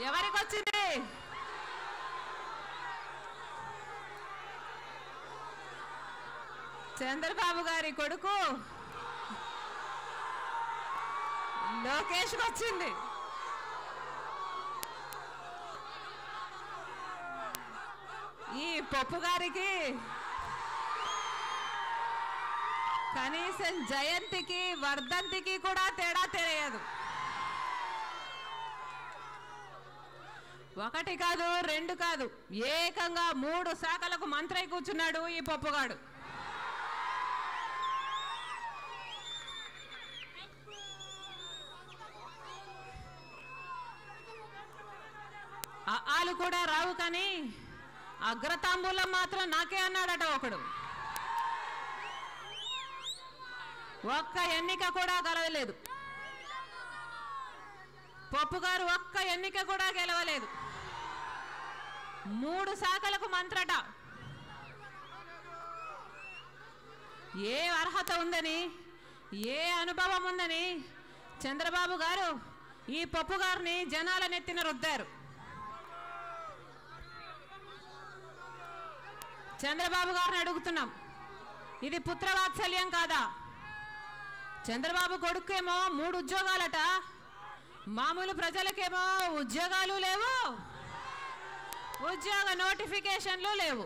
ఎవరికి వచ్చింది? చంద్రబాబు గారి కొడుకు లోకేష్కి వచ్చింది. ఈ పప్పు గారికి కనీసం జయంతికి వర్ధంతికి కూడా తేడా తెలియదు. ఒకటి కాదు, రెండు కాదు, ఏకంగా 3 శాఖలకు మంత్రై కూర్చున్నాడు ఈ పప్పుగాడు. ఆలు కూడా రావు కానీ అగ్రతాంబూలం మాత్రం నాకే అన్నాడట ఒకడు. ఒక్క ఎన్నిక కూడా గెలవలేదు పప్పు గారు, ఒక్క ఎన్నిక కూడా గెలవలేదు. 3 శాఖలకు మంత్రట. ఏ అర్హత ఉందని, ఏ అనుభవం ఉందని చంద్రబాబు గారు ఈ పప్పు గారిని జనాల నెత్తిన రుద్దారు. చంద్రబాబు గారిని అడుగుతున్నాం, ఇది పుత్రవాత్సల్యం కాదా? చంద్రబాబు కొడుకేమో 3 ఉద్యోగాలట, మామూలు ప్రజలకేమో ఉద్యోగాలు లేవు, ఉద్యోగ నోటిఫికేషన్లు లేవు.